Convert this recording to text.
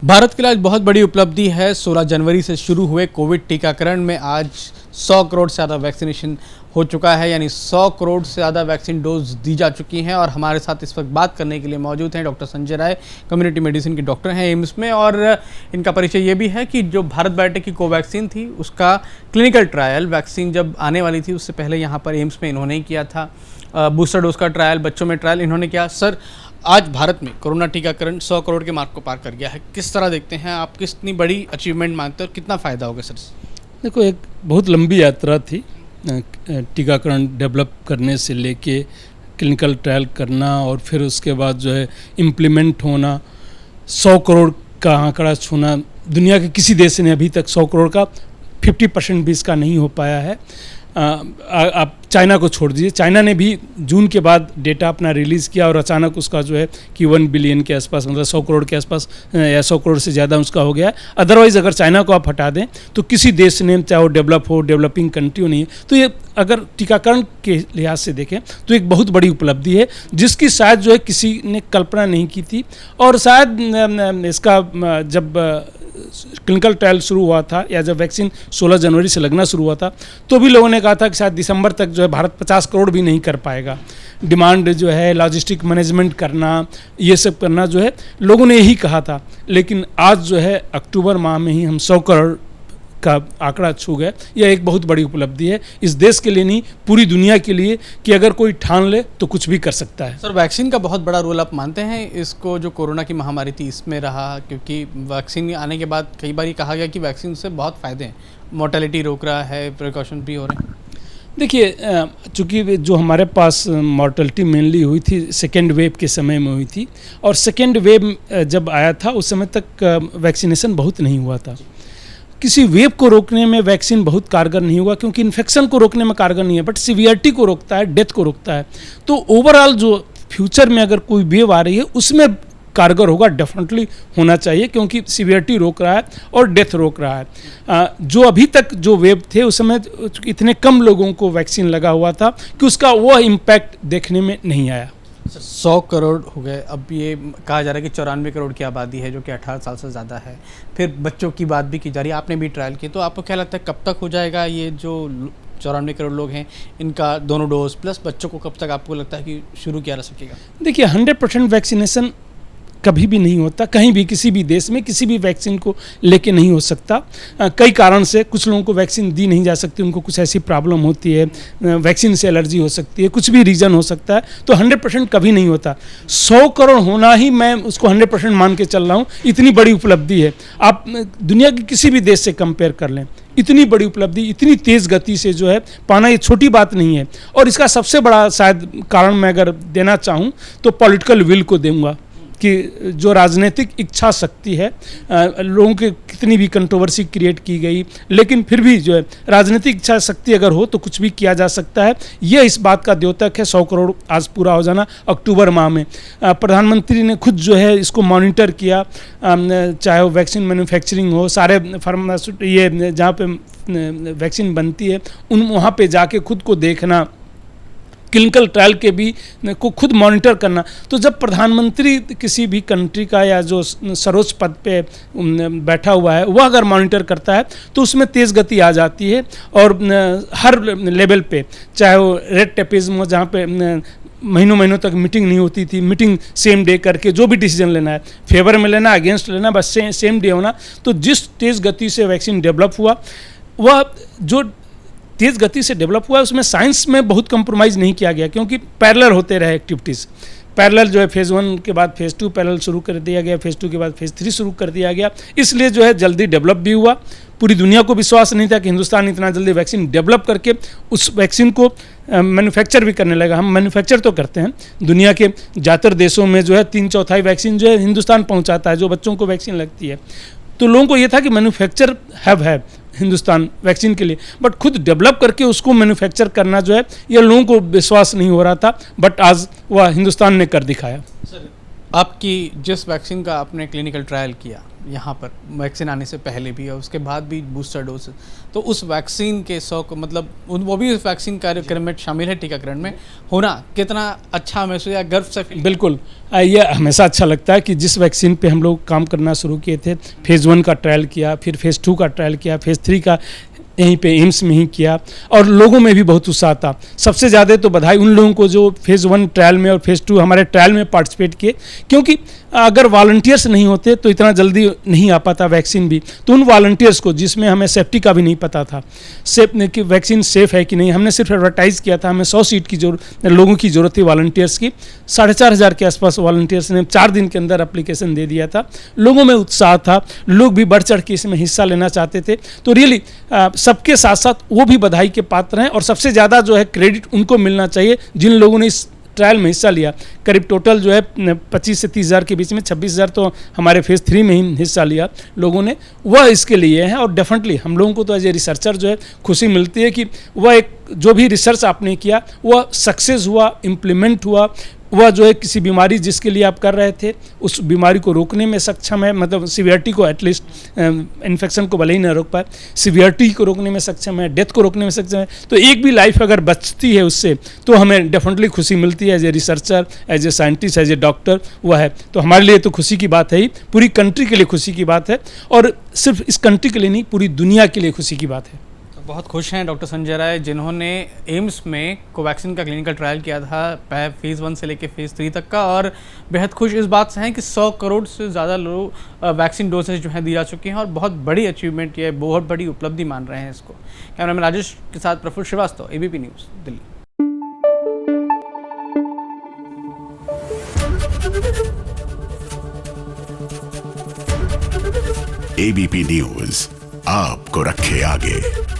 भारत के लिए आज बहुत बड़ी उपलब्धि है। 16 जनवरी से शुरू हुए कोविड टीकाकरण में आज 100 करोड़ से ज़्यादा वैक्सीनेशन हो चुका है, यानी 100 करोड़ से ज़्यादा वैक्सीन डोज दी जा चुकी हैं। और हमारे साथ इस वक्त बात करने के लिए मौजूद हैं doctor Sanjay Rai, community medicine के डॉक्टर हैं एम्स में। और इनका परिचय ये भी है कि जो भारत बायोटेक की कोवैक्सीन थी उसका क्लिनिकल ट्रायल, वैक्सीन जब आने वाली थी उससे पहले यहाँ पर एम्स में इन्होंने ही किया था। बूस्टर डोज का ट्रायल, बच्चों में ट्रायल इन्होंने किया। सर, आज भारत में कोरोना टीकाकरण 100 करोड़ के मार्क को पार कर गया है, किस तरह देखते हैं आप? कितनी बड़ी अचीवमेंट मानते हैं और कितना फ़ायदा होगा सर? देखो, एक बहुत लंबी यात्रा थी टीकाकरण डेवलप करने से लेके क्लिनिकल ट्रायल करना और फिर उसके बाद जो है इम्प्लीमेंट होना, 100 करोड़ का आंकड़ा छूना। दुनिया के किसी देश ने अभी तक 100 करोड़ का 50% भी इसका नहीं हो पाया है। आप चाइना को छोड़ दीजिए, चाइना ने भी जून के बाद डेटा अपना रिलीज़ किया और अचानक उसका जो है कि 1 बिलियन के आसपास, मतलब 100 करोड़ के आसपास या 100 करोड़ से ज़्यादा उसका हो गया। अदरवाइज़ अगर चाइना को आप हटा दें तो किसी देश ने, चाहे वो डेवलप हो, डेवलपिंग कंट्री नहीं है, तो ये अगर टीकाकरण के लिहाज से देखें तो एक बहुत बड़ी उपलब्धि है जिसकी शायद जो है किसी ने कल्पना नहीं की थी। और शायद इसका जब क्लिनिकल ट्रायल शुरू हुआ था या जब वैक्सीन 16 जनवरी से लगना शुरू हुआ था तो भी लोगों ने कहा था कि शायद दिसंबर तक जो है भारत 50 करोड़ भी नहीं कर पाएगा। डिमांड जो है, लॉजिस्टिक मैनेजमेंट करना, ये सब करना जो है लोगों ने यही कहा था। लेकिन आज जो है अक्टूबर माह में ही हम 100 करोड़ का आंकड़ा छू गए। यह एक बहुत बड़ी उपलब्धि है इस देश के लिए नहीं, पूरी दुनिया के लिए, कि अगर कोई ठान ले तो कुछ भी कर सकता है। सर, वैक्सीन का बहुत बड़ा रोल आप मानते हैं इसको, जो कोरोना की महामारी थी इसमें रहा? क्योंकि वैक्सीन आने के बाद कई बार कहा गया कि वैक्सीन से बहुत फ़ायदे हैं, मोर्टेलिटी रोक रहा है, प्रिकॉशन भी हो रहे हैं। देखिए, चूँकि जो हमारे पास मॉर्टेलिटी मेनली हुई थी सेकेंड वेव के समय में हुई थी, और सेकेंड वेव जब आया था उस समय तक वैक्सीनेशन बहुत नहीं हुआ था। किसी वेव को रोकने में वैक्सीन बहुत कारगर नहीं हुआ क्योंकि इन्फेक्शन को रोकने में कारगर नहीं है, बट सीवियरिटी को रोकता है, डेथ को रोकता है। तो ओवरऑल जो फ्यूचर में अगर कोई वेव आ रही है उसमें कारगर होगा, डेफिनेटली होना चाहिए, क्योंकि सीवियरिटी रोक रहा है और डेथ रोक रहा है। जो अभी तक जो वेव थे उस समय इतने कम लोगों को वैक्सीन लगा हुआ था कि उसका वह इम्पैक्ट देखने में नहीं आया। 100 करोड़ हो गए, अब ये कहा जा रहा है कि 94 करोड़ की आबादी है जो कि 18 साल से ज़्यादा है। फिर बच्चों की बात भी की जा रही है, आपने भी ट्रायल किए, तो आपको क्या लगता है कब तक हो जाएगा ये जो 94 करोड़ लोग हैं इनका दोनों डोज प्लस बच्चों को कब तक आपको लगता है कि शुरू किया जा सकेगा? देखिए, 100% वैक्सीनेशन कभी भी नहीं होता, कहीं भी किसी भी देश में किसी भी वैक्सीन को लेके नहीं हो सकता। कई कारण से कुछ लोगों को वैक्सीन दी नहीं जा सकती, उनको कुछ ऐसी प्रॉब्लम होती है, वैक्सीन से एलर्जी हो सकती है, कुछ भी रीज़न हो सकता है, तो 100% कभी नहीं होता। 100 करोड़ होना ही मैं उसको 100% मान के चल रहा हूँ, इतनी बड़ी उपलब्धि है। आप दुनिया के किसी भी देश से कंपेयर कर लें, इतनी बड़ी उपलब्धि इतनी तेज़ गति से जो है पाना ये छोटी बात नहीं है। और इसका सबसे बड़ा शायद कारण मैं अगर देना चाहूँ तो पॉलिटिकल विल को दूंगा कि जो राजनीतिक इच्छा शक्ति है, लोगों के कितनी भी कंट्रोवर्सी क्रिएट की गई, लेकिन फिर भी जो है राजनीतिक इच्छा शक्ति अगर हो तो कुछ भी किया जा सकता है। यह इस बात का द्योतक है 100 करोड़ आज पूरा हो जाना अक्टूबर माह में। प्रधानमंत्री ने खुद जो है इसको मॉनिटर किया, चाहे वो वैक्सीन मैन्युफैक्चरिंग हो, सारे ये जहाँ पे वैक्सीन बनती है वहाँ पे जाके खुद को देखना, क्लिनिकल ट्रायल के भी को खुद मॉनिटर करना। तो जब प्रधानमंत्री किसी भी कंट्री का या जो सर्वोच्च पद पे बैठा हुआ है वह अगर मॉनिटर करता है तो उसमें तेज़ गति आ जाती है। और हर लेवल पे, चाहे वो रेड टेपिज्म हो जहाँ पे महीनों तक मीटिंग नहीं होती थी, मीटिंग सेम डे करके जो भी डिसीजन लेना है, फेवर में लेना, अगेंस्ट लेना, बस सेम डे होना। तो जिस तेज़ गति से वैक्सीन डेवलप हुआ, वह जो तेज़ गति से डेवलप हुआ है उसमें साइंस में बहुत कंप्रोमाइज़ नहीं किया गया, क्योंकि पैरेलल होते रहे एक्टिविटीज़। पैरेलल जो है फेज़ 1 के बाद फेज़ 2 पैरेलल शुरू कर दिया गया, फेज़ 2 के बाद फेज़ 3 शुरू कर दिया गया, इसलिए जो है जल्दी डेवलप भी हुआ। पूरी दुनिया को विश्वास नहीं था कि हिंदुस्तान इतना जल्दी वैक्सीन डेवलप करके उस वैक्सीन को मैन्युफैक्चर भी करने लगा। हम मैन्युफैक्चर तो करते हैं, दुनिया के ज़्यादातर देशों में जो है 3/4 वैक्सीन जो है हिंदुस्तान पहुँचाता है, जो बच्चों को वैक्सीन लगती है। तो लोगों को ये था कि मैन्युफैक्चर है हिंदुस्तान वैक्सीन के लिए, बट खुद डेवलप करके उसको मैन्युफैक्चर करना जो है ये लोगों को विश्वास नहीं हो रहा था, बट आज वह हिंदुस्तान ने कर दिखाया। सर, आपकी जिस वैक्सीन का आपने क्लिनिकल ट्रायल किया यहाँ पर वैक्सीन आने से पहले भी और उसके बाद भी बूस्टर डोज, तो उस वैक्सीन के 100 को मतलब वो भी उस वैक्सीन कार्यक्रम में शामिल है टीकाकरण में होना, कितना अच्छा महसूस या गर्व से फील? बिल्कुल, ये हमेशा अच्छा लगता है कि जिस वैक्सीन पे हम लोग काम करना शुरू किए थे, फेज़ 1 का ट्रायल किया, फिर फेज़ 2 का ट्रायल किया, फेज़ 3 का यहीं पे एम्स में ही किया और लोगों में भी बहुत उत्साह था। सबसे ज़्यादा तो बधाई उन लोगों को जो फेज़ 1 ट्रायल में और फेज़ 2 हमारे ट्रायल में पार्टिसिपेट किए, क्योंकि अगर वॉलंटियर्स नहीं होते तो इतना जल्दी नहीं आ पाता वैक्सीन भी। तो उन वॉलंटियर्स को, जिसमें हमें सेफ्टी का भी नहीं पता था, कि वैक्सीन सेफ़ है कि नहीं, हमने सिर्फ एडवर्टाइज़ किया था। हमें 100 सीट की लोगों की ज़रूरत थी वॉलंटियर्स की। 4,500 के आसपास वॉलंटियर्स ने 4 दिन के अंदर एप्लीकेशन दे दिया था। लोगों में उत्साह था, लोग भी बढ़ चढ़ के इसमें हिस्सा लेना चाहते थे। तो रियली सबके साथ साथ वो भी बधाई के पात्र हैं और सबसे ज़्यादा जो है क्रेडिट उनको मिलना चाहिए जिन लोगों ने इस ट्रायल में हिस्सा लिया। करीब टोटल जो है 25 से 30 हज़ार के बीच में 26,000 तो हमारे फेज़ 3 में ही हिस्सा लिया लोगों ने, वह इसके लिए हैं। और डेफिनेटली हम लोगों को तो एज ए रिसर्चर जो है खुशी मिलती है कि वह एक जो भी रिसर्च आपने किया वह सक्सेस हुआ, इम्प्लीमेंट हुआ, वह जो है किसी बीमारी जिसके लिए आप कर रहे थे उस बीमारी को रोकने में सक्षम है, मतलब सीवियरिटी को, एटलीस्ट इन्फेक्शन को भले ही ना रोक पाए, सीवियरिटी को रोकने में सक्षम है, डेथ को रोकने में सक्षम है। तो एक भी लाइफ अगर बचती है उससे तो हमें डेफिनेटली खुशी मिलती है as a researcher, as a scientist, as a doctor वह है। तो हमारे लिए तो खुशी की बात है ही, पूरी कंट्री के लिए खुशी की बात है और सिर्फ इस कंट्री के लिए नहीं, पूरी दुनिया के लिए खुशी की बात है। बहुत खुश हैं डॉक्टर संजय राय, जिन्होंने एम्स में कोवैक्सीन का क्लिनिकल ट्रायल किया था फेज़ 1 से लेकर फेज़ 3 तक का, और बेहद खुश इस बात से हैं कि 100 करोड़ से ज़्यादा लोग वैक्सीन डोजेज जो हैं दी जा चुकी हैं और बहुत बड़ी अचीवमेंट, ये बहुत बड़ी उपलब्धि मान रहे हैं इसको। कैमरामैन राजेश के साथ Prafull Shrivastava, ABP news, Delhi. ABP news आपको रखे आगे।